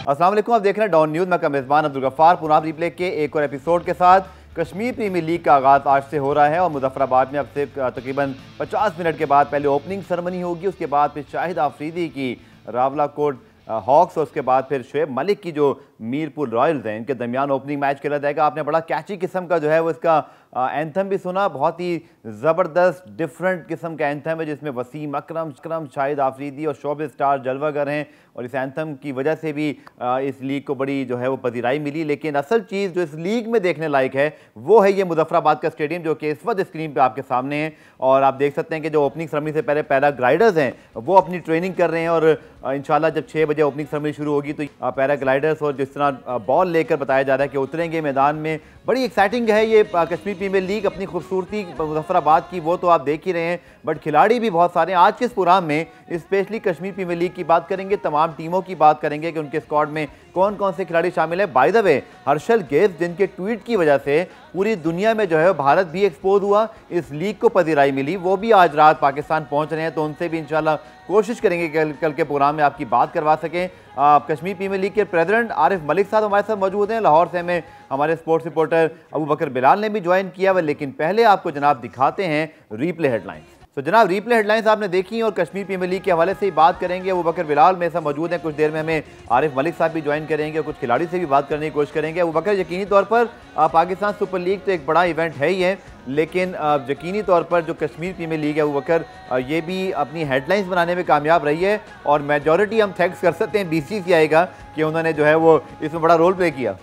अस्सलाम वालेकुम, आप देख रहे हैं डॉन न्यूज़। मैं का मेज़बान अब्दुल गफ्फार पुनाब रिप्ले के एक और एपिसोड के साथ। कश्मीर प्रीमियर लीग का आगाज़ आज से हो रहा है और मुजफ्फराबाद में अब से तकरीबन 50 मिनट के बाद पहले ओपनिंग सेरेमनी होगी, उसके बाद फिर शाहिद आफरीदी की रावलाकोट हॉक्स और उसके बाद फिर शुएब मलिक की जो मीरपुर रॉयल्स हैं, इनके दरमियान ओपनिंग मैच खेला जाएगा। आपने बड़ा कैची किस्म का जो है वो इसका एंथम भी सुना, बहुत ही ज़बरदस्त डिफरेंट किस्म का एंथम है जिसमें वसीम अकरम, शाहिद आफरीदी और शोबिस स्टार जलवागर हैं और इस एंथम की वजह से भी इस लीग को बड़ी जो है वो पजीराई मिली। लेकिन असल चीज़ जो इस लीग में देखने लायक है वो है ये मुजफ्फराबाद का स्टेडियम, जो कि इस वक्त स्क्रीन पर आपके सामने है। और आप देख सकते हैं कि जो ओपनिंग सेरेमनी से पहले पैराग्लाइडर्स हैं वो अपनी ट्रेनिंग कर रहे हैं और इंशाल्लाह जब 6 बजे ओपनिंग सेरेमनी शुरू होगी तो पैराग्लाइडर्स और जिस तरह बॉल लेकर बताया जा रहा है कि उतरेंगे मैदान में। बड़ी एक्साइटिंग है ये कश्मीर प्रीमियर लीग। अपनी खूबसूरती मुजफ्फराबाद की वो तो आप देख ही रहे हैं, बट खिलाड़ी भी बहुत सारे हैं। आज के इस प्रोग्राम में स्पेशली कश्मीर प्रीमियर लीग की बात करेंगे, तमाम टीमों की बात करेंगे कि उनके स्क्वाड में कौन कौन से खिलाड़ी शामिल है। By the way, Harshal gauge जिनके ट्वीट की वजह से पूरी दुनिया में जो है भारत भी एक्सपोज हुआ, इस लीग को पजीराई मिली, वो भी आज रात पाकिस्तान पहुंच रहे हैं। तो उनसे भी इंशाल्लाह कोशिश करेंगे कि कल के प्रोग्राम में आपकी बात करवा सकें। कश्मीर प्रीमियर लीग के प्रेसिडेंट आरिफ मलिक साहब हमारे साथ मौजूद हैं। लाहौर से हमें हमारे स्पोर्ट्स रिपोर्टर अबू बकर बिलाल ने भी ज्वाइन किया हुआ। लेकिन पहले आपको जनाब दिखाते हैं रीप्ले हेडलाइंस। तो जनाब रीप्ले हेडलाइंस आपने देखी और कश्मीर प्रीमियर लीग के हवाले से ही बात करेंगे। अबू बकर बिलाल मेरे साथ मौजूद हैं, कुछ देर में हमें आरिफ मलिक साहब भी ज्वाइन करेंगे और कुछ खिलाड़ी से भी बात करने की कोशिश करेंगे। अबू बकर, यकीनी तौर पर पाकिस्तान सुपर लीग तो एक बड़ा इवेंट है ही है, लेकिन यकीनी तौर पर जो कश्मीर प्रीमियर लीग है अबू बकर, ये भी अपनी हेडलाइंस बनाने में कामयाब रही है और मेजॉरिटी हम थैंक्स कर सकते हैं BCCI का कि उन्होंने जो है वो इसमें बड़ा रोल प्ले किया।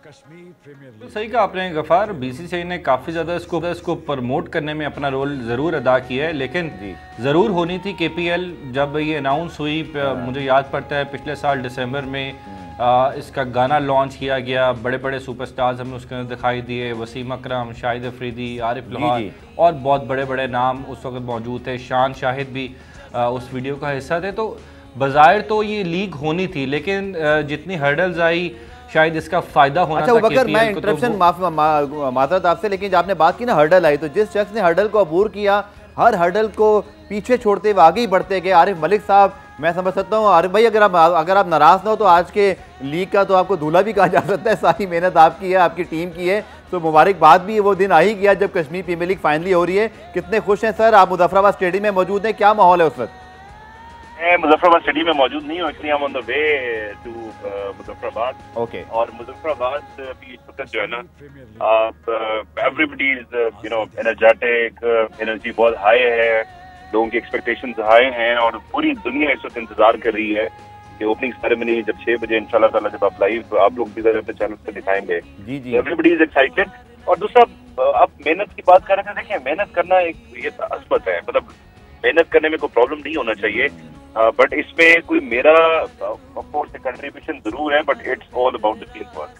तो सही कहा आपने गफ़ार, BCCI ने काफ़ी ज़्यादा इसको प्रमोट करने में अपना रोल ज़रूर अदा किया है। लेकिन ज़रूर होनी थी KPL जब ये अनाउंस हुई। मुझे याद पड़ता है पिछले साल दिसंबर में इसका गाना लॉन्च किया गया, बड़े बड़े सुपरस्टार्स हमें उसके अंदर दिखाई दिए, वसीम अकरम, शाहिद अफरीदी, आरिफ लोहार और बहुत बड़े बड़े नाम उस वक्त मौजूद थे। शान शाहिद भी उस वीडियो का हिस्सा थे। तो बज़ाहिर तो ये लीग होनी थी, लेकिन जितनी हर्डल्स आई शायद इसका फायदा होना था। बकर, मैं इंटरप्शन माजरत आपसे, लेकिन आपने बात की ना हर्डल आई, तो जिस शख्स ने हर्डल को अबूर किया, हर हर्डल को पीछे छोड़ते हुए आगे ही बढ़ते गए, आरिफ मलिक साहब। मैं समझ सकता हूँ आरिफ भाई, अगर आप नाराज ना हो तो आज के लीग का तो आपको दूल्हा भी कहा जा सकता है। सारी मेहनत आपकी है, आपकी टीम की है, तो मुबारकबाद भी वो दिन आ ही गया जब कश्मीर प्रीमियर लीग फाइनली हो रही है। कितने खुश हैं सर? आप मुजफ्फराबाद स्टेडियम में मौजूद हैं, क्या माहौल है उस वक्त? मैं मुजफ्फराबाद स्टेडियम में मौजूद नहीं हूँ, actually I am on the way to Muzaffarabad. Okay. और मुजफ्फराबाद अभी इस वक्त जो है ना, एवरीबडी इज एनर्जेटिक, एनर्जी बहुत हाई है, लोगों की एक्सपेक्टेशंस हाई हैं और पूरी दुनिया इस वक्त इंतजार कर रही है कि ओपनिंग सेरेमनी जब 6 बजे इंशाल्लाह ताला जब आप लाइव आप लोग भी अपने चैनल पे दिखाएंगे। जी एवरीबडी इज एक्साइटेड। और दूसरा, अब मेहनत की बात कर रहे थे, देखिए मेहनत करना एक ये अस्पत है, मतलब मेहनत करने में कोई प्रॉब्लम नहीं होना चाहिए, बट इसमें कोई मेरा ऑफ कोर्स कंट्रीब्यूशन जरूर है, but it's all about the team work.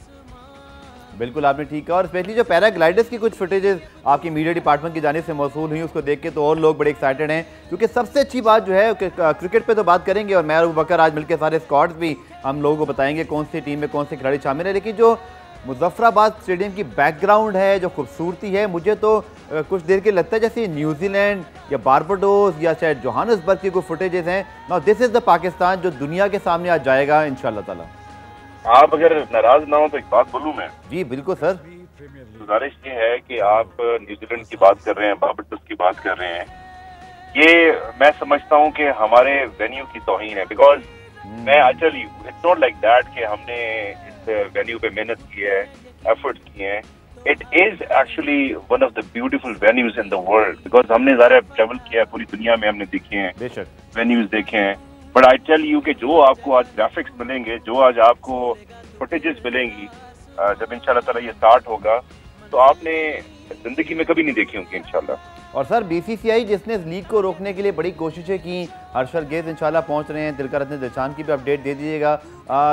बिल्कुल आपने ठीक कहा। और स्पेशली जो पैराग्लाइडर्स की कुछ फुटेजेस आपकी मीडिया डिपार्टमेंट की जानिब से मौसूल हुई, उसको देख के तो और लोग बड़े एक्साइटेड हैं, क्योंकि सबसे अच्छी बात जो है क्रिकेट पे तो बात करेंगे और मैं और अबू बकर आज मिलकर सारे स्क्वाड्स भी हम लोगों को बताएंगे कौन सी टीम में कौन से खिलाड़ी शामिल है। लेकिन जो मुजफ्फराबाद स्टेडियम की बैकग्राउंड है, जो खूबसूरती है, मुझे तो कुछ देर के लगता है जैसे न्यूजीलैंड या बारबाडोस या शायद जोहान्सबर्ग की कोई फुटेजेस हैं। Now this is the Pakistan जो दुनिया के सामने आज जाएगा इंशाल्लाह ताला। आप अगर नाराज ना हो तो एक बात बोलूं मैं? जी बिल्कुल सर। गुजारिश ये है कि आप न्यूजीलैंड की बात कर रहे हैं, बारबाडोस की बात कर रहे हैं, ये मैं समझता हूँ कि हमारे वेन्यू की तौहीन है। बिकॉज मैं I tell you, it's not like that कि हमने इस वेन्यू पे मेहनत की है, एफर्ट किए हैं। It is actually one of the beautiful venues in the world, because हमने ज़्यादा ट्रेवल किया है, पूरी दुनिया में हमने देखे हैं, वेन्यूज देखे हैं। बट आई टेल यू कि जो आपको आज ग्राफिक्स मिलेंगे, जो आज आपको फुटेजेस मिलेंगी, जब इंशाल्लाह ताला ये स्टार्ट होगा, तो आपने जिंदगी में कभी नहीं देखी होंगी इंशाल्लाह। और सर BCCI जिसने इस लीग को रोकने के लिए बड़ी कोशिशें की, हर्षल गेज इंशाल्लाह पहुंच रहे हैं, दिलकर रत्न दिलशान की भी अपडेट दे दीजिएगा।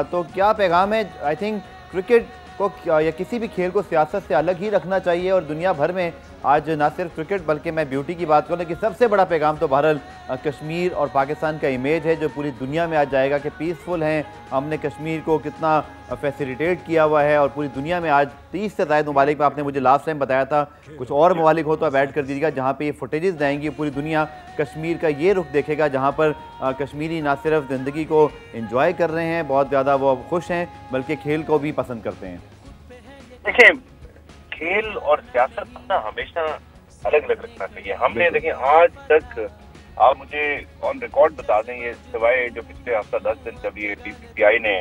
तो क्या पैगाम है? आई थिंक क्रिकेट को या किसी भी खेल को सियासत से अलग ही रखना चाहिए और दुनिया भर में आज ना सिर्फ क्रिकेट बल्कि मैं ब्यूटी की बात करूँ, लेकिन सबसे बड़ा पैगाम तो बहरहाल कश्मीर और पाकिस्तान का इमेज है जो पूरी दुनिया में आज जाएगा कि पीसफुल हैं, हमने कश्मीर को कितना फैसिलिटेट किया हुआ है और पूरी दुनिया में आज 30 से ज़ायद ममालिक में, आपने मुझे लास्ट टाइम बताया था कुछ और ममालिक हो तो आप ऐड कर दीजिएगा, जहाँ पे ये फुटेजेस जाएंगी, पूरी दुनिया कश्मीर का ये रुख देखेगा जहाँ पर कश्मीरी ना सिर्फ ज़िंदगी को एंजॉय कर रहे हैं, बहुत ज़्यादा वो खुश हैं, बल्कि खेल को भी पसंद करते हैं। देखिए, खेल और सियासत ना हमेशा अलग अलग रखना चाहिए। हमने देखिए आज तक, आप मुझे ऑन रिकॉर्ड बता दें, ये सिवाय जो पिछले हफ्ता 10 दिन जब ये BCCI ने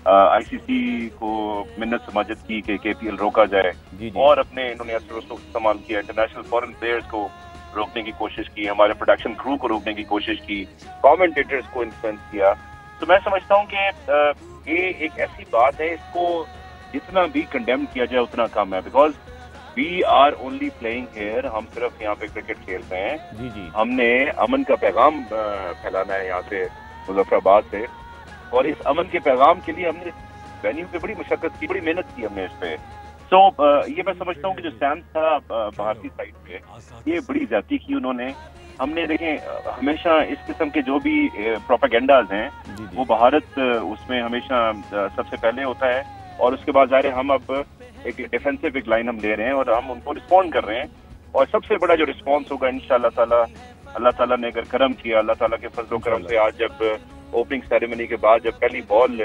ICC को मिन्नत समाजत की कि KPL रोका जाए और अपने इन्होंने असर इस्तेमाल किया, इंटरनेशनल फॉरेन प्लेयर्स को रोकने की कोशिश की, हमारे प्रोडक्शन क्रू को रोकने की कोशिश की, कमेंटेटर्स को इन्फ्लुएंस किया, तो मैं समझता हूँ कि ये एक ऐसी बात है, इसको जितना भी कंडेम किया जाए उतना कम है। Because we are only playing here, हम सिर्फ यहाँ पे क्रिकेट खेल रहे हैं। जी। हमने अमन का पैगाम फैलाना है यहाँ से मुजफ्फराबाद से, और इस अमन के पैगाम के लिए हमने वेन्यू पे बड़ी मशक्कत की, बड़ी मेहनत की हमने इस पे। तो ये मैं समझता हूँ कि जो स्टैंड था भारतीय साइड पे, ये बड़ी ज्यादती की उन्होंने। हमने देखें हमेशा इस किस्म के जो भी प्रोपेगेंडाज हैं वो भारत उसमें हमेशा सबसे पहले होता है, और उसके बाद ज़ाहिर हम अब एक डिफेंसिव एक लाइन हम ले रहे हैं और हम उनको रिस्पॉन्ड कर रहे हैं। और सबसे बड़ा जो रिस्पॉन्स होगा इंशाअल्लाह ताला, अल्लाह ताला ने अगर करम किया, अल्लाह ताला के फजल करम से आज जब ओपनिंग सेरेमनी के बाद जब पहली बॉल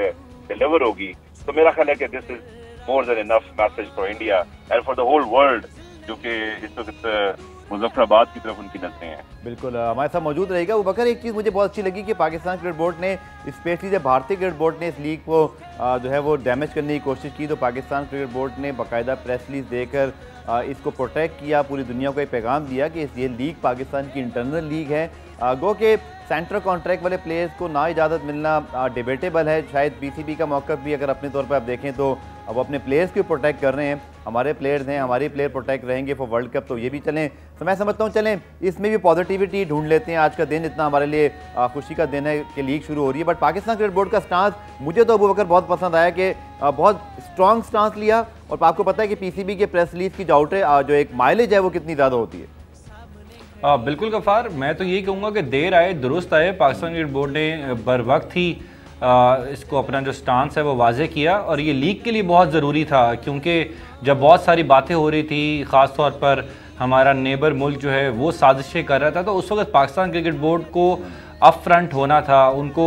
डिलीवर होगी, तो मेरा ख्याल है कि this is more than enough message for India and for the whole world, जो कि इस वक्त मुजफ्फराबाद की तरफ उनकी नजरें हैं। बिल्कुल हमारे साथ मौजूद रहेगा। वो बकर, एक चीज़ मुझे बहुत अच्छी लगी कि पाकिस्तान क्रिकेट बोर्ड ने, स्पेशली जब भारतीय क्रिकेट बोर्ड ने इस लीग को जो है वो डैमेज करने की कोशिश की, तो पाकिस्तान क्रिकेट बोर्ड ने बाकायदा प्रेस रिलीज देकर इसको प्रोटेक्ट किया, पूरी दुनिया को एक पैगाम दिया कि ये लीग पाकिस्तान की इंटरनल लीग है। गो के सेंटर कॉन्ट्रैक्ट वाले प्लेयर्स को ना इजाज़त मिलना डिबेटेबल है। शायद PCB का मौक़िफ़ भी अगर अपने तौर पर आप देखें तो अब अपने प्लेयर्स को प्रोटेक्ट कर रहे हैं, हमारे प्लेयर्स हैं, हमारे प्लेयर प्रोटेक्ट रहेंगे फॉर वर्ल्ड कप, तो ये भी चलें। तो मैं समझता हूँ चलें इसमें भी पॉजिटिविटी ढूंढ लेते हैं। आज का दिन इतना हमारे लिए खुशी का दिन है कि लीग शुरू हो रही है। बट पाकिस्तान क्रिकेट बोर्ड का स्टांस मुझे तो अबू बकर बहुत पसंद आया कि बहुत स्ट्रॉन्ग स्टांस लिया, और आपको पता है कि PCB के प्रेस रिलीज की जो एक माइलेज है वो कितनी ज़्यादा होती है। बिल्कुल गफ़ार, मैं तो यही कहूँगा कि देर आए दुरुस्त आए। पाकिस्तान क्रिकेट बोर्ड ने बर वक्त ही इसको अपना जो स्टांस है वो वाजे किया, और ये लीग के लिए बहुत ज़रूरी था, क्योंकि जब बहुत सारी बातें हो रही थी, ख़ास तौर पर हमारा नेबर मुल्क जो है वो साजिशें कर रहा था, तो उस वक्त पाकिस्तान क्रिकेट बोर्ड को अप फ्रंट होना था, उनको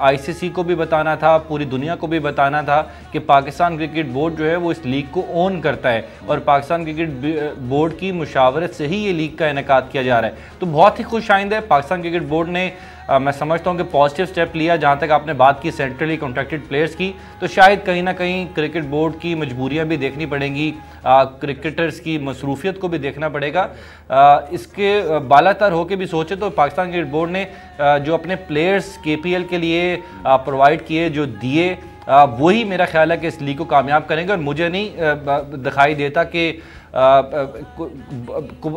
ICC को भी बताना था, पूरी दुनिया को भी बताना था कि पाकिस्तान क्रिकेट बोर्ड जो है वो इस लीग को ओन करता है, और पाकिस्तान क्रिकेट बोर्ड की मुशावरत से ही ये लीग का इनेकाद किया जा रहा है। तो बहुत ही खुश आइंद है पाकिस्तान क्रिकेट बोर्ड ने, मैं समझता हूँ कि पॉजिटिव स्टेप लिया। जहाँ तक आपने बात की सेंट्रली कॉन्ट्रैक्टेड प्लेयर्स की, तो शायद कहीं ना कहीं क्रिकेट बोर्ड की मजबूरियाँ भी देखनी पड़ेंगी, क्रिकेटर्स की मसरूफियत को भी देखना पड़ेगा। इसके बालातर होकर भी सोचे तो पाकिस्तान क्रिकेट बोर्ड ने जो अपने प्लेयर्स KPL के लिए प्रोवाइड किए, जो दिए, वही मेरा ख्याल है कि इस लीग को कामयाब करेंगे। और मुझे नहीं दिखाई देता कि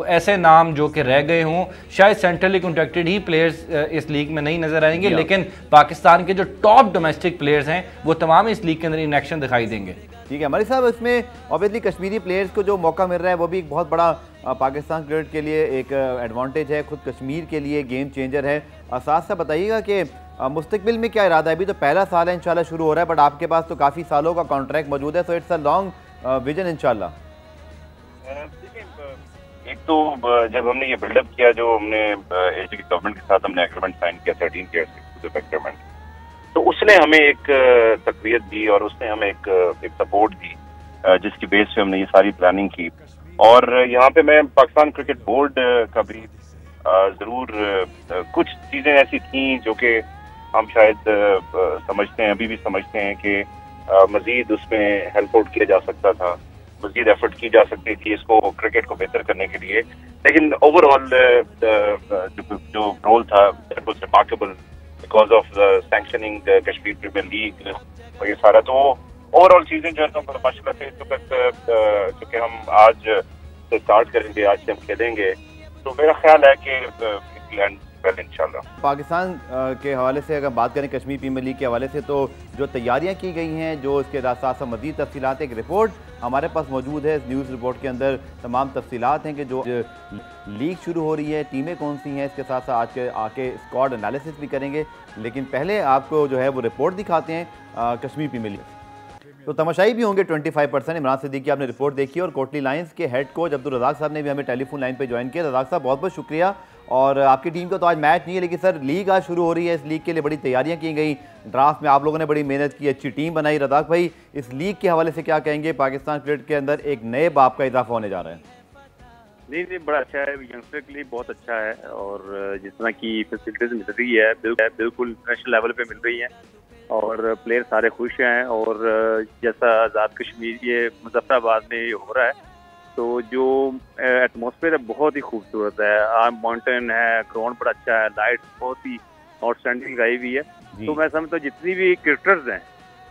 ऐसे नाम जो कि रह गए हों, शायद सेंट्रली कॉन्ट्रैक्टेड ही प्लेयर्स इस लीग में नहीं नजर आएंगे, लेकिन पाकिस्तान के जो टॉप डोमेस्टिक प्लेयर्स हैं वो तमाम इस लीग के अंदर इन एक्शन दिखाई देंगे। ठीक है हमारे साहब, इसमें ऑब्वियसली कश्मीरी प्लेयर्स को जो मौका मिल रहा है वो भी एक बहुत बड़ा पाकिस्तान क्रिकेट के लिए एक एडवांटेज है, खुद कश्मीर के लिए गेम चेंजर है। साथ साथ बताइएगा कि मुस्तकबिल में क्या इरादा है? अभी तो पहला साल है, इंशाल्लाह शुरू हो रहा है, बट आपके पास तो काफ़ी सालों का कॉन्ट्रैक्ट मौजूद है, so it's a long vision इंशाल्लाह। एक तो जब हमने ये बिल्डअप किया, जो हमने AG गवर्नमेंट के साथ हमने एग्रीमेंट साइन किया 13 ईयर्स एग्रीमेंट, तो उसने हमें एक तकवीयत दी और उसने हमें एक सपोर्ट दी, जिसकी बेस पे हमने ये सारी प्लानिंग की। और यहाँ पे मैं पाकिस्तान क्रिकेट बोर्ड का भी जरूर कुछ चीजें ऐसी थी जो कि हम शायद समझते हैं, अभी भी समझते हैं कि मजीद उसमें हेल्प आउट किया जा सकता था, मजीद एफर्ट की जा सकती थी इसको क्रिकेट को बेहतर करने के लिए। लेकिन ओवरऑल जो रोल था that was remarkable because of sanctioning Kashmir Premier League और ये सारा। तो ओवरऑल चीजें जो है तो माशाल्लाह से चूंकि हम आज से स्टार्ट करेंगे, आज से हम खेलेंगे, तो मेरा ख्याल है कि वेल इंशाल्लाह। पाकिस्तान के हवाले से अगर बात करें, कश्मीर प्रीमियर लीग के हवाले से, तो जो तैयारियां की गई हैं, जो इसके साथ साथ मज़ीद तफसीलात, एक रिपोर्ट हमारे पास मौजूद है। इस न्यूज़ रिपोर्ट के अंदर तमाम तफसीलात हैं कि जो लीग शुरू हो रही है, टीमें कौन सी हैं, इसके साथ साथ आज के आके स्क्वाड एनालिसिस भी करेंगे। लेकिन पहले आपको जो है वो रिपोर्ट दिखाते हैं कश्मीर प्रीमियर लीग। तो तमाशाई भी होंगे 25%। इमरान सिद्दीकी आपने रिपोर्ट देखी और कोटली लाइंस के हेड कोच अब्दुल रज़ाक साहब ने भी हमें टेलीफोन लाइन पे ज्वाइन किया। रज़ाक साहब बहुत बहुत शुक्रिया। और आपकी टीम का तो आज मैच नहीं है, लेकिन सर लीग आज शुरू हो रही है, इस लीग के लिए बड़ी तैयारियां की गई, ड्राफ्ट में आप लोगों ने बड़ी मेहनत की, अच्छी टीम बनाई। रज़ाक भाई, इस लीग के हवाले से क्या कहेंगे? पाकिस्तान क्रिकेट के अंदर एक नए बाप का इजाफा होने जा रहा है। नहीं, बड़ा अच्छा है, यंगस्टर के लिए बहुत अच्छा है। और जिस तरह की फैसिलिटीज मिल रही है बिल्कुल नेशनल लेवल पे मिल रही है और प्लेयर सारे खुश हैं। और जैसा आज़ाद कश्मीर ये मुजफ्फराबाद में हो रहा है, तो जो एटमॉस्फेयर है बहुत ही खूबसूरत है। माउंटेन है, ग्राउंड बड़ा अच्छा है, लाइट बहुत ही आउटस्टैंडिंग लगाई हुई है। तो मैं समझता हूँ जितनी भी क्रिकेटर्स हैं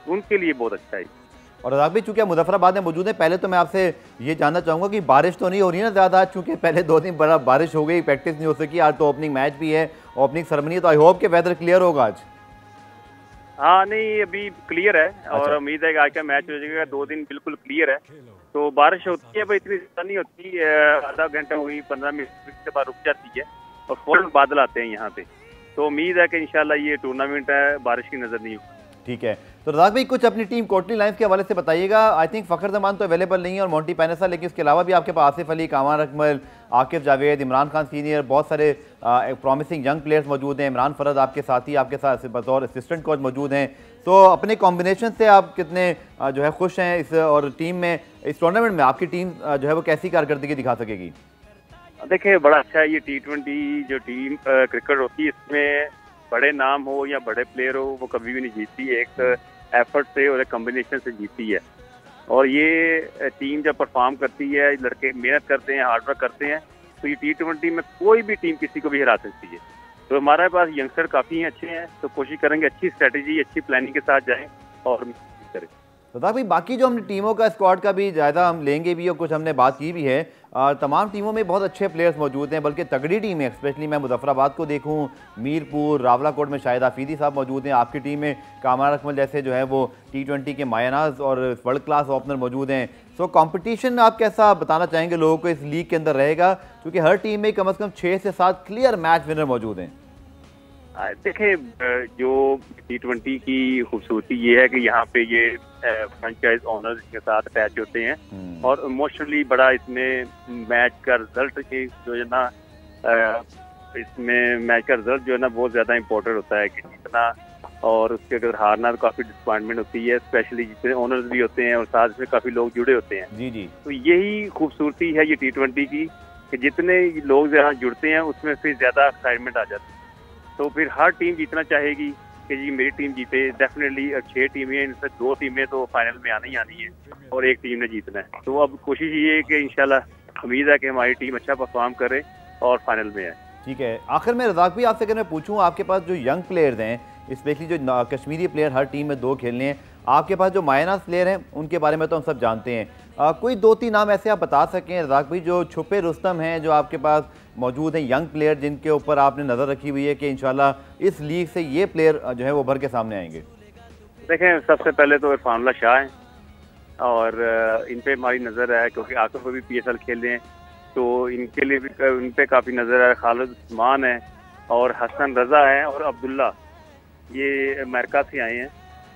उनके लिए बहुत अच्छा है। और रज़ाक भाई, चूंकि मुजफ्फराबाद में मौजूद है, पहले तो मैं आपसे ये जानना चाहूँगा कि बारिश तो नहीं हो रही है ना ज़्यादा? चूँकि पहले 2 दिन बड़ा बारिश हो गई, प्रैक्टिस नहीं हो सकी, आज तो ओपनिंग मैच भी है, ओपनिंग सेरेमनी है, तो आई होप के वेदर क्लियर होगा आज। हाँ, नहीं अभी क्लियर है और उम्मीद है कि आज का मैच हो जाएगा। 2 दिन बिल्कुल क्लियर है। तो बारिश होती है पर इतनी ज़्यादा नहीं होती, आधा घंटा हुई 15 मिनट के बाद रुक जाती है और फौरन बादल आते हैं यहाँ पे। तो उम्मीद है कि इंशाल्लाह ये टूर्नामेंट है, बारिश की नज़र नहीं होगी। ठीक है, तो रज़ाक भाई कुछ अपनी टीम कोटली लाइंस के हवाले से बताइएगा। आई थिंक फ़खर जमान तो अवेलेबल नहीं है और मोंटी पेनेसा, लेकिन इसके अलावा भी आपके पास आसिफ अली, कामरान अकमल, आकिब जावेद, इमरान खान सीनियर, बहुत सारे प्रॉमिसिंग यंग प्लेयर्स मौजूद हैं। इमरान फरद आपके साथी, आपके साथ बतौर असिस्टेंट कोच मौजूद हैं। तो अपने कॉम्बिनेशन से आप कितने जो है खुश हैं इस और टीम में, इस टूर्नामेंट में आपकी टीम जो है वो कैसी कारकर्दगी दिखा सकेगी? देखिए, बड़ा अच्छा है ये T20 जो टीम क्रिकेट होती है, इसमें बड़े नाम हो या बड़े प्लेयर हो वो कभी भी नहीं जीतती, एक एफर्ट से और एक कॉम्बिनेशन से जीतती है। और ये टीम जब परफॉर्म करती है, लड़के मेहनत करते हैं, हार्डवर्क करते हैं, तो ये T20 में कोई भी टीम किसी को भी हरा सकती है। तो हमारे पास यंगस्टर काफ़ी अच्छे हैं, तो कोशिश करेंगे अच्छी स्ट्रेटेजी, अच्छी प्लानिंग के साथ जाएं और करें। तो भाई, बाकी जो हमने टीमों का स्क्वाड का भी जायजा हम लेंगे भी और कुछ हमने बात की भी है। तमाम टीमों में बहुत अच्छे प्लेयर्स मौजूद हैं, बल्कि तगड़ी टीम है। स्पेशली मैं मुजफ्फराबाद को देखूं, मीरपुर, रावलाकोट में शाहिद आफीदी साहब मौजूद हैं। आपकी टीम में कामरान अकमल जैसे जो है वो T20 के मायनाज और वर्ल्ड क्लास ओपनर मौजूद हैं। सो कंपटीशन आप कैसा बताना चाहेंगे लोगों को इस लीग के अंदर रहेगा, क्योंकि हर टीम में कम से कम 6 से 7 क्लियर मैच विनर मौजूद हैं? देखिए, जो T20 की खूबसूरती ये है कि यहाँ पे ये फ्रेंचाइज ओनर्स के साथ अटैच होते हैं और इमोशनली बड़ा इसमें मैच का रिजल्ट जो है ना, इसमें मैच का रिजल्ट जो है ना बहुत ज़्यादा इम्पोर्टेंट होता है कि जीतना, और उसके अगर हारना तो काफ़ी डिसअपॉइंटमेंट होती है, स्पेशली जितने ओनर्स भी होते हैं और साथ में काफ़ी लोग जुड़े होते हैं। जी जी। तो यही खूबसूरती है ये T20 की कि जितने लोग यहाँ जुड़ते हैं उसमें फिर ज़्यादा एक्साइटमेंट आ जाती है। तो फिर हर टीम जीतना चाहेगी कि जी मेरी टीम जीते। डेफिनेटली 6 टीमें, इनसे 2 टीमें तो फाइनल में आनी है और एक टीम ने जीतना है। तो अब कोशिश ये है कि इंशाल्लाह उम्मीद है कि हमारी टीम अच्छा परफॉर्म करे और फाइनल में आए। ठीक है, आखिर में रज़ाक भी आपसे अगर मैं पूछूं, आपके पास जो यंग प्लेयर्स हैं, स्पेशली जो कश्मीरी प्लेयर हर टीम में 2 खेलने हैं, आपके पास जो मायनास प्लेयर हैं उनके बारे में तो हम सब जानते हैं, कोई 2-3 नाम ऐसे आप बता सकें रज़ाक भाई जो छुपे रुस्तम हैं, जो आपके पास मौजूद हैं, यंग प्लेयर जिनके ऊपर आपने नज़र रखी हुई है कि इंशाल्लाह इस लीग से ये प्लेयर जो है वो भर के सामने आएंगे? देखें, सबसे पहले तो इरफान शाह हैं और इन पे हमारी नज़र है, क्योंकि आकर वो भी PSL खेल रहे हैं, तो इनके लिए भी इन पे काफ़ी नज़र है। खालिद उस्मान है और हसन रज़ा है और अब्दुल्ला, ये अमेरिका से आए हैं।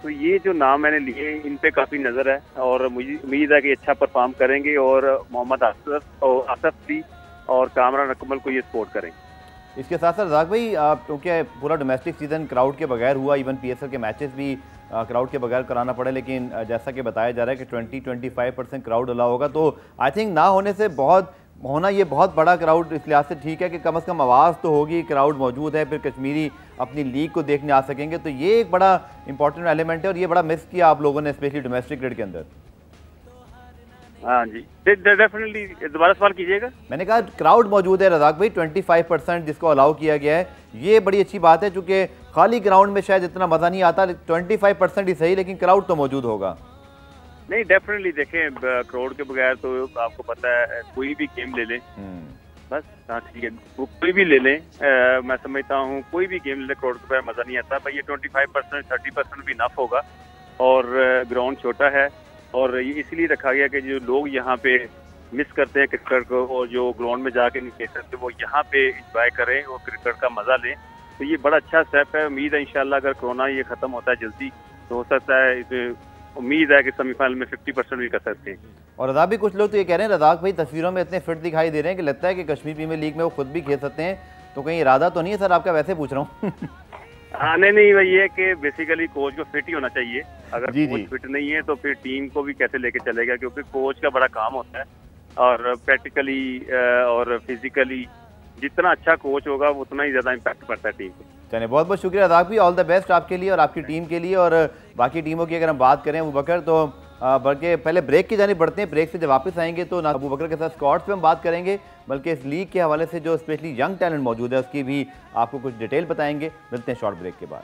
तो ये जो नाम मैंने लिए इन पे काफ़ी नज़र है और मुझे उम्मीद है कि अच्छा परफॉर्म करेंगे और मोहम्मद आसफ अली और कामरान अकमल को ये सपोर्ट करेंगे। इसके साथ साथ रज़ाक भाई, क्योंकि पूरा डोमेस्टिक सीज़न क्राउड के बगैर हुआ, इवन PSL के मैचेस भी क्राउड के बगैर कराना पड़े, लेकिन जैसा कि बताया जा रहा है कि 20-25% क्राउड अलाउ होगा, तो आई थिंक ना होने से होना ये बहुत बड़ा क्राउड इस लिहाज से ठीक है कि कम से कम आवाज़ तो होगी, क्राउड मौजूद है, फिर कश्मीरी अपनी लीग को देखने आ सकेंगे। तो ये एक बड़ा इंपॉर्टेंट एलिमेंट है और ये बड़ा मिस किया आप लोगों ने, स्पेशली डोमेस्टिक क्रिकेट के अंदर। हाँ जी, डेफिनेटली। दोबारा सवाल कीजिएगा। मैंने कहा क्राउड मौजूद है रज़ाक भाई, 25% जिसको अलाउ किया गया है, ये बड़ी अच्छी बात है, चूँकि खाली ग्राउंड में शायद इतना मज़ा नहीं आता। 25% ही सही, लेकिन क्राउड तो मौजूद होगा। नहीं, डेफिनेटली। देखें, क्राउड के बगैर तो आपको पता है कोई भी गेम ले लें बस हाँ ठीक है, वो कोई भी ले लें। मैं समझता हूँ कोई भी गेम ले लें, करोड़ रुपये मज़ा नहीं आता भाई। ये 25% 30% भी नफ होगा, और ग्राउंड छोटा है, और ये इसलिए रखा गया कि जो लोग यहाँ पे मिस करते हैं क्रिकेट को और जो ग्राउंड में जाके नहीं खेल सकते, वो यहाँ पे इंजॉय करें और क्रिकेट का मज़ा लें। तो ये बड़ा अच्छा स्टेप है। उम्मीद है इंशाल्लाह अगर कोरोना ये ख़त्म होता है जल्दी, तो हो सकता है, उम्मीद है कि सेमीफाइनल में 50% भी कर सकते हैं। और रज़ाक भी, कुछ लोग तो ये कह रहे हैं रज़ाक भाई तस्वीरों में इतने फिट दिखाई दे रहे हैं कि लगता है कि कश्मीर प्रीमियर लीग में वो खुद भी खेल सकते हैं, तो कहीं इरादा तो नहीं है सर आपका? वैसे पूछ रहा हूँ। हाँ नहीं भाई, ये कि बेसिकली कोच को फिट ही होना चाहिए। अगर कोच फिट नहीं है तो फिर टीम को भी कैसे लेके चलेगा, क्योंकि कोच का बड़ा काम होता है, और प्रैक्टिकली और फिजिकली जितना अच्छा कोच होगा उतना ही ज़्यादा इम्पैक्ट पड़ता है टीम को। चलिए, बहुत बहुत शुक्रिया रज़ाक भी, ऑल द बेस्ट आपके लिए और आपकी टीम के लिए। और बाकी टीमों की अगर हम बात करें अबू बकर, तो बल्कि पहले ब्रेक की जानिब बढ़ते हैं। ब्रेक से जब वापस आएंगे तो ना अबू बकर के साथ स्क्वाड्स पे हम बात करेंगे, बल्कि इस लीग के हवाले से जो स्पेशली यंग टैलेंट मौजूद है उसकी भी आपको कुछ डिटेल बताएंगे। मिलते हैं शॉर्ट ब्रेक के बाद।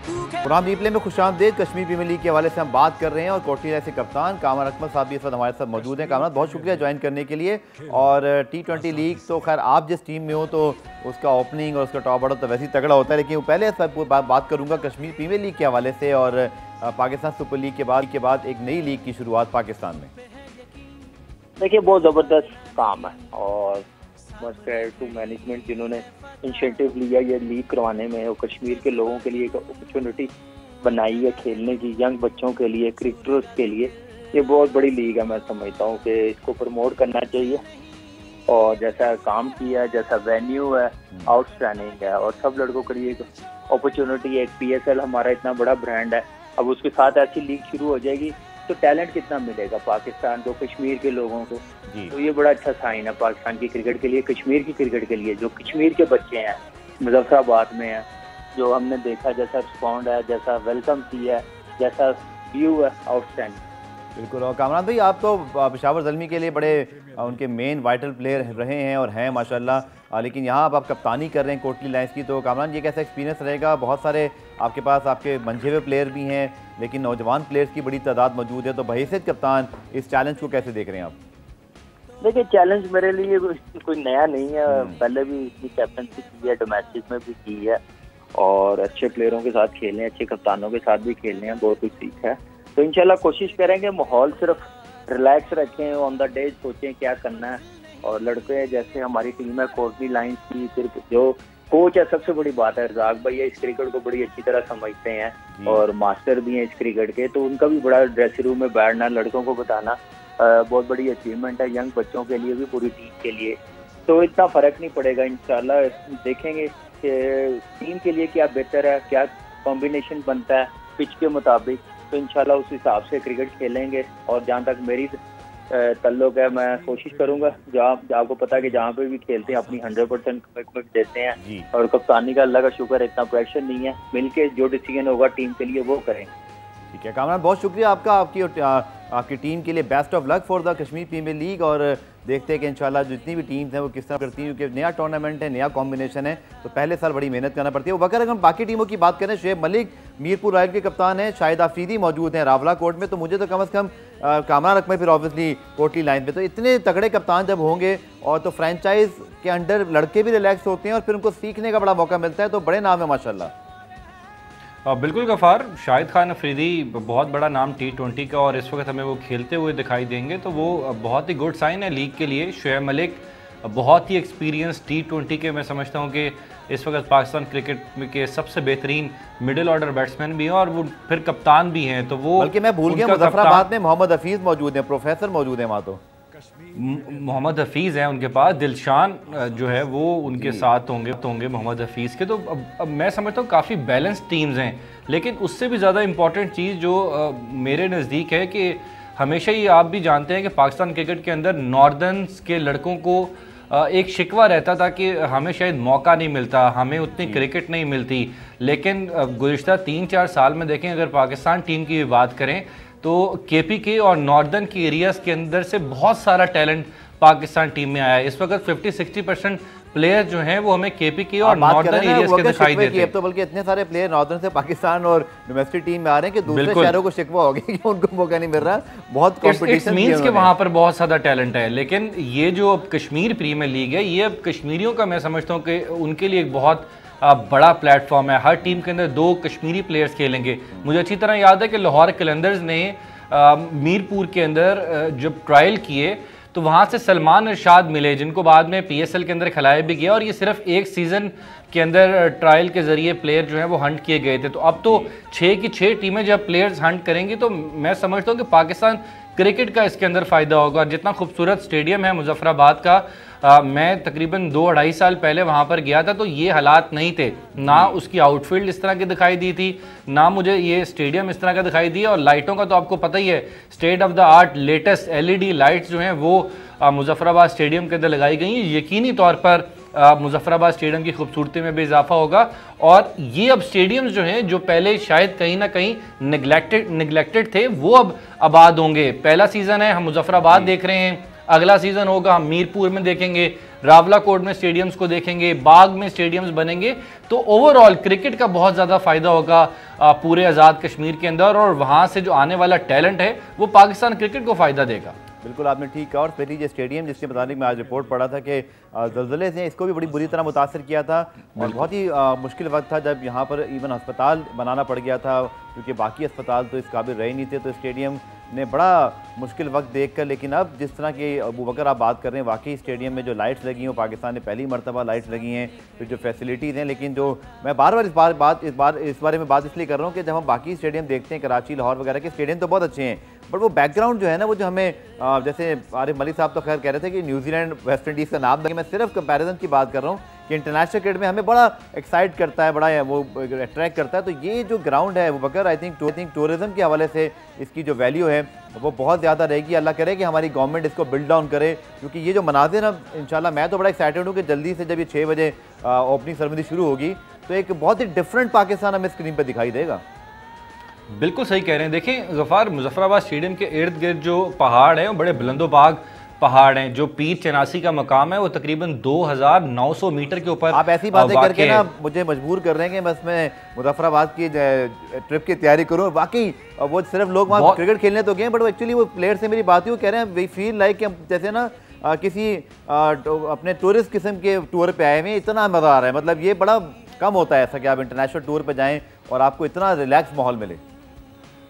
प्रोग्राम रिप्ले में खुशामदीद। कश्मीर प्रीमियर लीग के हवाले से हम बात कर रहे हैं और कोटली राय से कप्तान कामरान अकमल साहब भी इस वक्त हमारे साथ मौजूद हैं। कामरान, बहुत शुक्रिया ज्वाइन करने के लिए। और T20 लीग तो खैर आप जिस टीम में हो तो उसका ओपनिंग और उसका टॉप ऑर्डर तो वैसे ही तगड़ा होता है, लेकिन पहले बात करूँगा कश्मीर प्रीमियर लीग के हवाले से और पाकिस्तान सुपर लीग के बाद एक नई लीग की शुरुआत पाकिस्तान में। देखिए, बहुत ज़बरदस्त काम है और मस्ट क्रेडिट टू मैनेजमेंट जिन्होंने इनिशिएटिव लिया ये लीग करवाने में, और कश्मीर के लोगों के लिए एक अपॉर्चुनिटी बनाई है खेलने की, यंग बच्चों के लिए, क्रिकेटर्स के लिए। ये बहुत बड़ी लीग है। मैं समझता हूँ कि इसको प्रमोट करना चाहिए, और जैसा काम किया है, जैसा वेन्यू है, आउटस्टैंडिंग है, और सब लड़कों के लिए एक अपॉर्चुनिटी है। एक PSL हमारा इतना बड़ा ब्रांड है, अब उसके साथ ऐसी लीग शुरू हो जाएगी तो टैलेंट कितना मिलेगा पाकिस्तान को, कश्मीर के लोगों को। तो ये बड़ा अच्छा साइन है पाकिस्तान की क्रिकेट के लिए, कश्मीर की क्रिकेट के लिए। जो कश्मीर के बच्चे हैं, मुजफ्फराबाद में हैं, जो हमने देखा जैसा रिस्पॉन्ड है, जैसा वेलकम किया है, जैसा व्यू है, आउटस्टैंडिंग। बिल्कुल। और कामरान भाई, आप तो पेशावर ज़ल्मी के लिए बड़े उनके मेन वाइटल प्लेयर रहे हैं और हैं माशाल्लाह, लेकिन यहाँ अब आप कप्तानी कर रहे हैं कोटली लायंस की, तो कामरान ये कैसा एक्सपीरियंस रहेगा? बहुत सारे आपके पास आपके मंझे हुए प्लेयर भी हैं, लेकिन नौजवान प्लेयर्स की बड़ी तादाद मौजूद है, तो बहैसियत कप्तान इस चैलेंज को कैसे देख रहे हैं आप? देखिए, चैलेंज मेरे लिए कोई नया नहीं है। पहले भी इसकी कैप्टनसी की है, डोमेस्टिक में भी की है, और अच्छे प्लेयरों के साथ खेलने, अच्छे कप्तानों के साथ भी खेलने हैं, बहुत कुछ सीखा है। तो इंशाल्लाह कोशिश करेंगे माहौल सिर्फ रिलैक्स रखें, ऑन द डे सोचें क्या करना है। और लड़के जैसे हमारी टीम है कोटली लायंस की, फिर जो कोच है, सबसे बड़ी बात है रज़ाक भैया इस क्रिकेट को बड़ी अच्छी तरह समझते हैं और मास्टर भी हैं इस क्रिकेट के, तो उनका भी बड़ा ड्रेसिंग रूम में बैठना, लड़कों को बताना बहुत बड़ी अचीवमेंट है, यंग बच्चों के लिए भी, पूरी टीम के लिए। तो इतना फ़र्क नहीं पड़ेगा इंशाल्लाह। देखेंगे कि टीम के लिए क्या बेहतर है, क्या कॉम्बिनेशन बनता है पिच के मुताबिक, तो इंशाल्लाह उस हिसाब से क्रिकेट खेलेंगे। और जहाँ तक मेरी तल्लुक है, मैं कोशिश करूंगा, जहाँ आपको पता है कि जहाँ पे भी खेलते हैं अपनी 100% कमिटमेंट देते हैं, और कप्तानी का अल्लाह का शुक्र इतना प्रेशर नहीं है, मिलके जो डिसीजन होगा टीम के लिए वो करेंगे। ठीक है कामरान, बहुत शुक्रिया आपका, आपकी टीम के लिए best of luck for the Kashmir Premier League. और देखते हैं कि इंशाल्लाह जितनी भी टीम्स हैं वो किस तरह करती हैं, क्योंकि नया टूर्नामेंट है, नया कॉम्बिनेशन है, तो पहले साल बड़ी मेहनत करना पड़ती है। वो बकर अगर हम बाकी टीमों की बात करें, शुएब मलिक मीरपुर रॉयल के कप्तान हैं, शाहिद आफरीदी मौजूद हैं रावला कोट में, तो मुझे तो कम से कम कामरान अकमल, फिर ऑब्वियसली कोटली लाइन में, तो इतने तगड़े कप्तान जब होंगे और तो फ्रेंचाइज के अंडर लड़के भी रिलैक्स होते हैं और फिर उनको सीखने का बड़ा मौका मिलता है, तो बड़े नाम है माशाल्लाह। बिल्कुल गफ़ार, शाहिद खान अफरीदी बहुत बड़ा नाम T20 का, और इस वक्त हमें वो खेलते हुए दिखाई देंगे, तो वो बहुत ही गुड साइन है लीग के लिए। शुएब मलिक बहुत ही एक्सपीरियंस T20 के, मैं समझता हूँ कि इस वक्त पाकिस्तान क्रिकेट के सबसे बेहतरीन मिडिल ऑर्डर बैट्समैन भी हैं और वो फिर कप्तान भी हैं। तो वो बल्कि मैं भूल गया, मुजफ्फराबाद में मोहम्मद हफीज़ मौजूद हैं, प्रोफेसर मौजूद हैं वहाँ, तो मोहम्मद हफीज़ हैं उनके पास, दिलशान जो है वो उनके साथ होंगे मोहम्मद हफीज़ के। तो अब मैं समझता हूँ काफ़ी बैलेंस टीम्स हैं, लेकिन उससे भी ज़्यादा इम्पॉर्टेंट चीज़ जो मेरे नज़दीक है कि हमेशा ही आप भी जानते हैं कि पाकिस्तान क्रिकेट के अंदर नॉर्दर्न्स के लड़कों को एक शिकवा रहता था कि हमें शायद मौका नहीं मिलता, हमें उतनी क्रिकेट नहीं मिलती। लेकिन गुज़िश्ता 3-4 साल में देखें, अगर पाकिस्तान टीम की बात करें तो KPK और नॉर्दर्न के एरियाज़ के अंदर से बहुत सारा टैलेंट पाकिस्तान टीम में आया है। इस वक्त 50-60% प्लेयर जो हैं वो हमें केपीके और नॉर्दर्न एरियाज के दिखाई देते हैं। अब तो बल्कि इतने सारे प्लेयर नॉर्दर्न से पाकिस्तान और डोमेस्टिक टीम में आ रहे हैं कि दूसरे शहरों को शिकवा हो गया कि उनको मौका नहीं मिल रहा। बहुत कॉम्पिटिशन मींस के वहाँ पर बहुत ज़्यादा टैलेंट है। लेकिन ये जो अब कश्मीर प्रीमियर लीग है, ये अब कश्मीरियों का मैं समझता हूँ कि उनके लिए एक बहुत बड़ा प्लेटफॉर्म है। हर टीम के अंदर 2 कश्मीरी प्लेयर्स खेलेंगे। मुझे अच्छी तरह याद है कि लाहौर कलंदर्स ने मीरपुर के अंदर जब ट्रायल किए तो वहाँ से सलमान इरशाद मिले, जिनको बाद में PSL के अंदर खिलाया भी गया, और ये सिर्फ एक सीज़न के अंदर ट्रायल के ज़रिए प्लेयर जो हैं वो हंट किए गए थे। तो अब तो 6 की 6 टीमें जब प्लेयर्स हंट करेंगी तो मैं समझता हूँ कि पाकिस्तान क्रिकेट का इसके अंदर फ़ायदा होगा। जितना खूबसूरत स्टेडियम है मुजफ्फराबाद का, मैं तकरीबन 2-2.5 साल पहले वहाँ पर गया था तो ये हालात नहीं थे। ना उसकी आउटफील्ड इस तरह की दिखाई दी थी, ना मुझे ये स्टेडियम इस तरह का दिखाई दिया। और लाइटों का तो आपको पता ही है, state of the art latest LED lights जो हैं वो मुजफ्फराबाद स्टेडियम के अंदर लगाई गई हैं। यकीनी तौर पर मुजफ्फराबाद स्टेडियम की खूबसूरती में भी इजाफा होगा। और ये अब स्टेडियम्स जो हैं, जो पहले शायद कहीं ना कहीं निगलेक्टेड थे, वो अब आबाद होंगे। पहला सीज़न है, हम मुजफ्फराबाद देख रहे हैं, अगला सीज़न होगा हम मीरपुर में देखेंगे, रावलाकोट में स्टेडियम्स को देखेंगे, बाग में स्टेडियम्स बनेंगे। तो ओवरऑल क्रिकेट का बहुत ज़्यादा फ़ायदा होगा पूरे आज़ाद कश्मीर के अंदर, और वहाँ से जो आने वाला टैलेंट है वो पाकिस्तान क्रिकेट को फ़ायदा देगा। बिल्कुल आपने ठीक कहा। और स्पेशली जो स्टेडियम जिसके मुताबिक मैं आज रिपोर्ट पढ़ा था कि ज़लज़ले से इसको भी बड़ी बुरी तरह मुतासर किया था, और बहुत ही मुश्किल वक्त था जब यहाँ पर इवन अस्पताल बनाना पड़ गया था, क्योंकि बाकी अस्पताल तो इस काबिल रहे नहीं थे। तो स्टेडियम ने बड़ा मुश्किल वक्त देखकर, लेकिन अब जिस तरह की अबू बकर आप बात कर रहे हैं, वाकई स्टेडियम में जो लाइट्स लगी हैं, पाकिस्तान ने पहली मरतबा लाइट्स लगी हैं, फिर जो फैसिलिटीज़ हैं। लेकिन जो मैं बार बार इस बारे में बात इसलिए कर रहा हूँ कि जब हम बाकी स्टेडियम देखते हैं, कराची, लाहौर वगैरह के स्टेडियम तो बहुत अच्छे हैं, बट वो बैकग्राउंड जो है ना, वो जो हमें जैसे आरिफ मलिक साहब तो खैर कह रहे थे कि न्यूजीलैंड वेस्ट इंडीज़ का नाम, मैं सिर्फ कंपैरिजन की बात कर रहा हूँ कि इंटरनेशनल क्रिकेट में हमें बड़ा एक्साइट करता है, बड़ा वो अट्रैक्ट करता है। तो ये जो ग्राउंड है वो बकर आई थिंक टूरिज़म के हवाले से इसकी जो वैल्यू है वो बहुत ज़्यादा रहेगी। अल्लाह करे कि हमारी गवर्नमेंट इसको बिल्ड डाउन करे, क्योंकि ये जो मनाजिर अब इंशाल्लाह, मैं तो बड़ा एक्साइटेड हूँ कि जल्दी से जब ये 6 बजे ओपनिंग सेरेमनी शुरू होगी तो एक बहुत ही डिफरेंट पाकिस्तान हमें स्क्रीन पर दिखाई देगा। बिल्कुल सही कह रहे हैं। देखिए गफ़ार, मुजफ्फराबाद स्टेडियम के इर्द गिर्द जो पहाड़ हैं वो बड़े बुलंदोबाग पहाड़ हैं। जो पीर चनासी का मकाम है वो तकरीबन 2900 मीटर के ऊपर। आप ऐसी बातें करके ना मुझे मजबूर कर रहे हैं कि बस मैं मुजफ्फराबाद की ट्रिप की तैयारी करूं। वाकई वो सिर्फ लोग वहाँ क्रिकेट खेलने तो गए, बट वो एक्चुअली वो प्लेयर से मेरी बात ही, वो कह रहे हैं वी फील लाइक कि जैसे ना किसी अपने टूरिस्ट किस्म के टूर पे आए हुए, इतना मज़ा आ रहा है। मतलब ये बड़ा कम होता है ऐसा कि आप इंटरनेशनल टूर पर जाएँ और आपको इतना रिलैक्स माहौल मिले।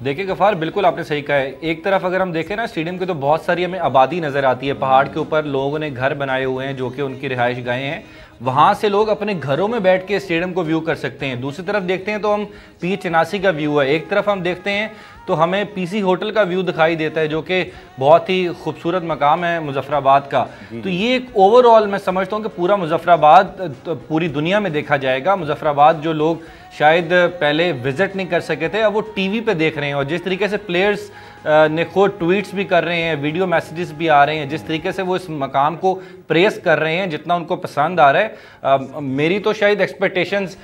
देखिए गफ़ार, बिल्कुल आपने सही कहा है। एक तरफ अगर हम देखें ना, स्टेडियम के तो बहुत सारी हमें आबादी नज़र आती है। पहाड़ के ऊपर लोगों ने घर बनाए हुए हैं जो कि उनकी रिहाइश गाहें हैं, वहाँ से लोग अपने घरों में बैठ के स्टेडियम को व्यू कर सकते हैं। दूसरी तरफ देखते हैं तो हम पीर चनासी का व्यू है, एक तरफ हम देखते हैं तो हमें PC होटल का व्यू दिखाई देता है जो कि बहुत ही खूबसूरत मकाम है मुजफ्फराबाद का। तो ये एक ओवरऑल मैं समझता हूँ कि पूरा मुजफ्फराबाद पूरी दुनिया में देखा जाएगा। मुजफ्फराबाद जो लोग शायद पहले विजिट नहीं कर सके थे, अब वो TV पे देख रहे हैं, और जिस तरीके से प्लेयर्स ने खुद ट्वीट्स भी कर रहे हैं, वीडियो मैसेजेस भी आ रहे हैं, जिस तरीके से वो इस मकाम को प्रेस कर रहे हैं, जितना उनको पसंद आ रहा है। मेरी तो शायद एक्सपेक्टेशंस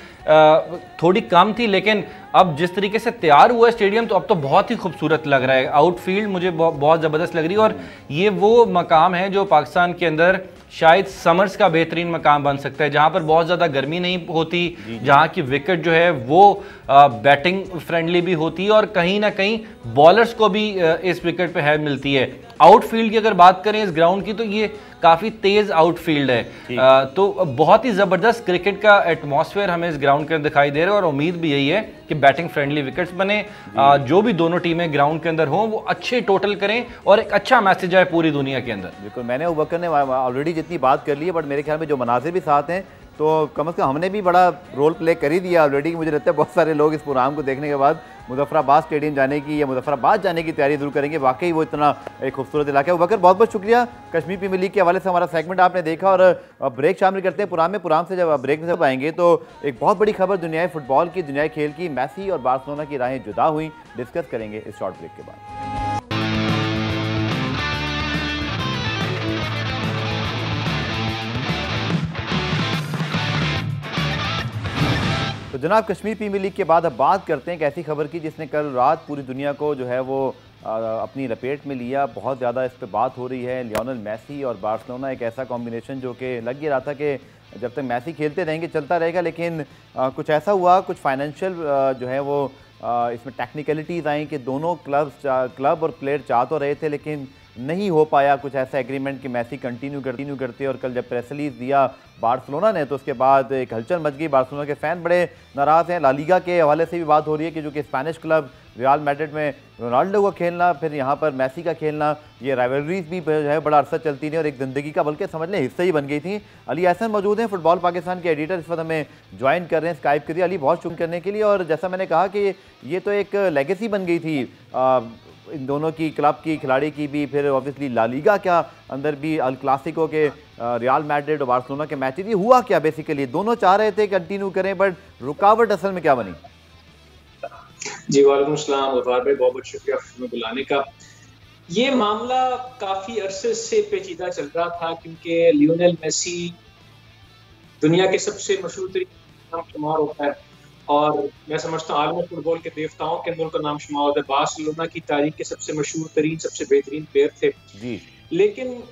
थोड़ी कम थी, लेकिन अब जिस तरीके से तैयार हुआ है स्टेडियम तो अब तो बहुत ही खूबसूरत लग रहा है। आउटफील्ड मुझे बहुत ज़बरदस्त लग रही है, और ये वो मकाम है जो पाकिस्तान के अंदर शायद समर्स का बेहतरीन मकाम बन सकता है, जहाँ पर बहुत ज़्यादा गर्मी नहीं होती, जहाँ की विकेट जो है वो बैटिंग फ्रेंडली भी होती है, और कहीं ना कहीं बॉलर्स को भी इस विकेट पे हेल्प मिलती है। आउटफील्ड की अगर बात करें इस ग्राउंड की तो ये काफ़ी तेज़ आउटफील्ड है। तो बहुत ही ज़बरदस्त क्रिकेट का एटमॉस्फेयर हमें इस ग्राउंड के अंदर दिखाई दे रहा है, और उम्मीद भी यही है कि बैटिंग फ्रेंडली विकेट्स बने, जो भी दोनों टीमें ग्राउंड के अंदर हों वो अच्छे टोटल करें और एक अच्छा मैसेज आए पूरी दुनिया के अंदर। बिल्कुल, मैंने अबू बकर ने ऑलरेडी जितनी बात कर ली है, बट मेरे ख्याल में जो मनाजिर भी साथ हैं तो कम से कम हमने भी बड़ा रोल प्ले कर ही दिया ऑलरेडी। मुझे लगता है बहुत सारे लोग इस प्रोग्राम को देखने के बाद मुजफ्फराबाद स्टेडियम जाने की या मुजफ्फराबाद जाने की तैयारी जरूर करेंगे। वाकई वो इतना एक खूबसूरत इलाका है। बकर बहुत बहुत शुक्रिया। कश्मीर प्रीमियर लीग के हवाले से हमारा सेगमेंट आपने देखा, और ब्रेक शामिल करते हैं प्रोग्राम से। जब ब्रेक में जब आएंगे तो एक बहुत बड़ी खबर दुनिया फुटबॉल की, दुनिया खेल की, मेसी और बार्सिलोना की राहें जुदा हुई, डिस्कस करेंगे इस शॉर्ट ब्रेक के बाद। तो जनाब, कश्मीर प्रीमियर लीग के बाद अब बात करते हैं एक ऐसी खबर की जिसने कल रात पूरी दुनिया को जो है वो अपनी लपेट में लिया। बहुत ज़्यादा इस पर बात हो रही है। लियोनेल मेसी और बार्सिलोना, एक ऐसा कॉम्बिनेशन जो कि लग ही रहा था कि जब तक मेसी खेलते रहेंगे चलता रहेगा, लेकिन कुछ ऐसा हुआ, कुछ फाइनेंशियल जो है वो इसमें टेक्निकलिटीज़ आई कि दोनों क्लब और प्लेयर चाह तो रहे थे लेकिन नहीं हो पाया कुछ ऐसा एग्रीमेंट कि मेसी कंटिन्यू करते। और कल जब प्रेस रिलीज दिया बार्सिलोना ने तो उसके बाद एक हलचल मच गई। बार्सिलोना के फ़ैन बड़े नाराज़ हैं। ला लीगा के हवाले से भी बात हो रही है कि जो कि स्पेनिश क्लब रियल मैड्रिड में रोनाल्डो का खेलना, फिर यहाँ पर मेसी का खेलना, ये राइवलरीज भी जो है बड़ा अरसा चलती नहीं और एक ज़िंदगी का बल्कि समझ लें हिस्सा ही बन गई थी। अली एहसन मौजूद हैं, फुटबॉल पाकिस्तान के एडिटर, इस वक्त हमें ज्वाइन कर रहे हैं स्काइप के लिए। अली, बहुत शुक्र करने के लिए। और जैसा मैंने कहा कि ये तो एक लेगेसी बन गई थी इन दोनों की, क्लब की, खिलाड़ी की भी, फिर ऑब्वियसली ला लीगा का अंदर भी अल क्लासिको के रियल मैड्रिड और बार्सिलोना के मैचेस। ये हुआ क्या बेसिकली? दोनों चाह रहे थे कंटिन्यू करें बट रुकावट असल में क्या बनी? जी वालेकुम सलाम गफार भाई, बहुत बहुत शुक्रिया हमें बुलाने का। ये मामला काफी अरसे से पेचीदा चल रहा था क्योंकि लियोनेल मेसी दुनिया के सबसे मशहूर तरीन शुमार होता है और मैं समझता हूँ आलमी फुटबॉल के देवताओं के अंदर उनका नाम शुमार होता है। बार्सिलोना की तारीख के सबसे मशहूर तरीन, सबसे बेहतरीन प्लेयर थे जी। लेकिन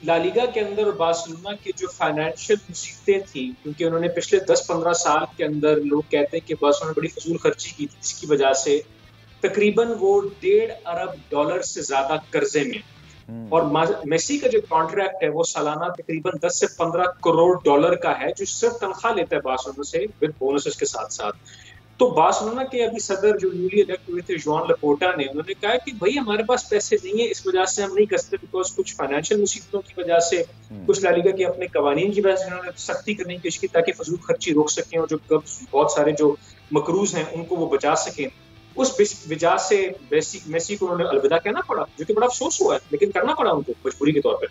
ला लीगा के अंदर और बार्सिलोना की जो फाइनेंशियल मुसीबतें थी, क्योंकि उन्होंने पिछले 10-15 साल के अंदर, लोग कहते हैं कि बार्सिलोना ने बड़ी फजूल खर्ची की थी, जिसकी वजह से तकरीबन वो $1.5 अरब से ज्यादा कर्जे में। और मेसी का जो कॉन्ट्रैक्ट है वो सालाना तकरीबन 10 से 15 करोड़ डॉलर का है, जो सिर्फ तनख्वाह लेता है बार्सिलोना से विद बोनसेस के साथ साथ। तो बार्सिलोना के अभी सदर जो न्यूली इलेक्ट हुए थे जॉन लपोर्टा ने, उन्होंने कहा कि भाई हमारे पास पैसे नहीं है, इस वजह से हम नहीं कर सकते, बिकॉज कुछ फाइनेंशियल मुसीबतों की वजह से, कुछ ला लीगा के अपने कवानीन की वजह से उन्होंने सख्ती करने की कोशिश की ताकि फजूल खर्ची रोक सकें और जो बहुत सारे जो मकरूज हैं उनको वो बचा सकें। उस वजह से मेसी को उन्होंने अलविदा कहना पड़ा, जो कि बड़ा अफसोस हुआ है, लेकिन करना पड़ा उनको मजबूरी के तौर पर।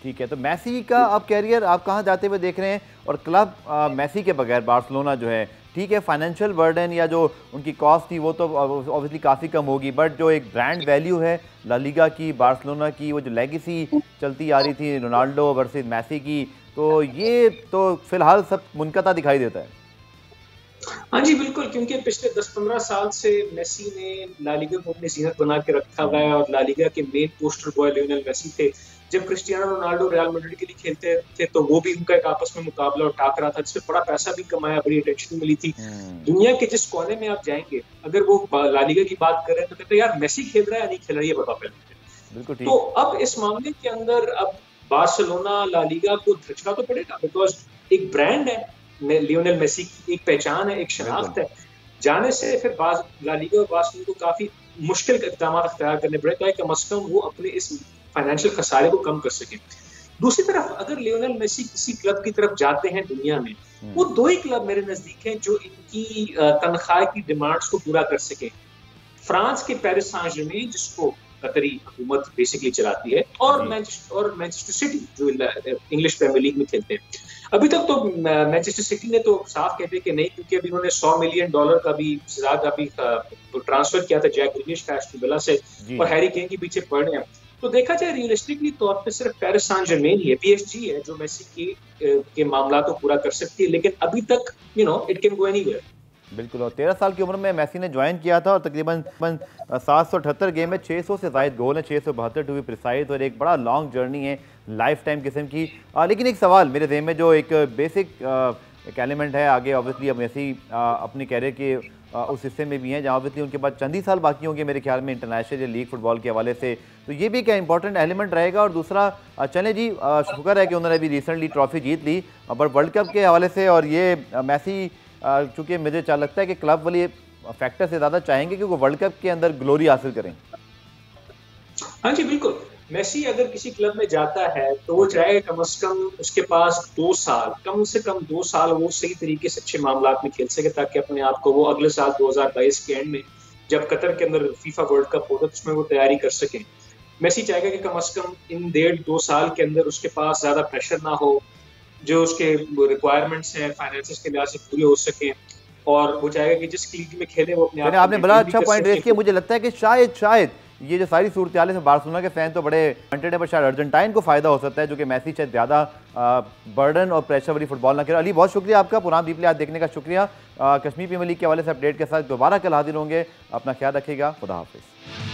ठीक है, तो मेसी का अब कैरियर आप कहाँ जाते हुए देख रहे हैं? और क्लब मेसी के बगैर बार्सिलोना जो है, ठीक है फाइनेंशियल बर्डन या जो उनकी कॉस्ट थी वो तो ऑब्वियसली काफ़ी कम होगी, बट जो एक ब्रांड वैल्यू है ला लीगा की, बार्सिलोना की, वो जो लेगेसी चलती आ रही थी रोनाल्डो वर्सेस मेसी की, तो ये तो फिलहाल सब मुनक़ता दिखाई देता है। हाँ जी बिल्कुल, क्योंकि पिछले 10-15 साल से मेसी ने ला लीगा को अपनी जीनत बना के रखा हुआ है और ला लीगा के main poster boy Lionel Messi थे। जब क्रिस्टियानो रोनाल्डो रियल मैड्रिड के लिए खेलते थे तो वो भी उनका एक आपस में मुकाबला और टाकरा था, जिसमें बड़ा पैसा भी कमाया, बड़ी अटेंशन मिली थी। दुनिया के जिस कोने में आप जाएंगे, अगर वो ला लीगा की बात कर रहे हैं तो कहते हैं यार मेसी खेल रहा है या नहीं खेल रहा है, ये बताओ पहले। तो अब इस मामले के अंदर अब बार्सिलोना ला लीगा को धचका तो पड़ेगा, बिकॉज एक ब्रांड है लियोनेल मेसी की, एक पहचान है, एक शनाख्त है। जाने से फिर ला लीगा और बार्सिलोना को काफी मुश्किल इक़दाम अख्तियार करने पड़े ताकि कम अज कम वो अपने इस फाइनेंशियल खसारे को कम कर सके। दूसरी तरफ अगर लियोनेल मेसी किसी क्लब की तरफ जाते हैं दुनिया में, वो 2 ही क्लब मेरे नजदीक हैं जो इनकी तनख्वाह की डिमांड्स को पूरा कर सके। फ्रांस के पेरिस सेंट जर्मेन, जिसको कतरी हुकूमत बेसिकली चलाती है, और मैनचेस्टर सिटी जो इंग्लिश प्रीमियर लीग में खेलते हैं। अभी तक तो मैनचेस्टर सिटी ने तो साफ कहते हैं कि नहीं, क्योंकि अभी उन्होंने $100 मिलियन का भी ज्यादा भी ट्रांसफर किया था जैक ग्रीलिश का एस्टन विला से, और हैरी केन के पीछे पड़ रहे हैं। तो देखा जाए रियलिस्टिकली तौर पे सिर्फ पेरिस सेंट जर्मेन ही है, PSG है जो मेसी के मामला को पूरा कर सकती है, लेकिन अभी तक इट कैन गो एनीवेयर। बिल्कुल, और 13 साल की उम्र में मेसी ने ज्वाइन किया था और तकरीबन 778 गेम में 600 से ज़ायद गोल हैं, 672 टू बी प्रिसाइज, और एक बड़ा लॉन्ग जर्नी है, लाइफ टाइम किस्म की। लेकिन एक सवाल मेरे ज़हन में, जो एक बेसिक एक एलिमेंट है आगे, ऑब्वियसली अब मेसी अपने कैरियर के उस हिस्से में भी हैं जहाँ ऑब्वियसली उनके बाद चंद ही साल बाकी होंगे मेरे ख्याल में इंटरनेशनल या लीग फुटबॉल के हवाले से, तो ये भी क्या इंपॉर्टेंट एलिमेंट रहेगा। और दूसरा, चलें जी, शुक्र है कि उन्होंने अभी रिसेंटली ट्रॉफी जीत ली, बट वर्ल्ड कप के हवाले से, और ये मेसी चूँकि मुझे लगता है कि क्लब वाली फैक्टर से ज़्यादा चाहेंगे कि वो वर्ल्ड कप के अंदर ग्लोरी हासिल करें। हाँ जी बिल्कुल, मेसी अगर किसी क्लब में जाता है तो वो चाहे कम से कम उसके पास 2 साल, कम से कम 2 साल वो सही तरीके से अच्छे मामलात में खेल सके, ताकि अपने आप को वो अगले साल 2022 के एंड में जब कतर के अंदर फीफा वर्ल्ड कप होगा तो उसमें वो तैयारी कर सकें। मेसी चाहेगा कि कम से कम इन 1.5-2 साल के अंदर उसके पास ज्यादा प्रेशर ना हो, जो उसके रिक्वायरमेंट्स हैं फाइनेंसेस के लिहाज से पूरे हो सके, और वो चाहेगा कि जिस लीग में खेले वो अपने आप। आपने बड़ा अच्छा पॉइंट रेज किया। मुझे लगता है कि शायद ये जो सारी सूरत हाल है, बार्सिलोना के फैन तो बड़े वांटेड है, पर शायद अर्जेंटाइन को फायदा हो सकता है, जो कि मैसी शायद ज़्यादा बर्डन और प्रेशर वाली फुटबॉल ना खेले। अली, बहुत शुक्रिया आपका, पूरा रिप्ले आज देखने का शुक्रिया। कश्मीर प्रीमियर लीग के हवाले से अपडेट के साथ दोबारा कल हाजिर होंगे। अपना ख्याल रखिएगा, खुदा हाफिज़।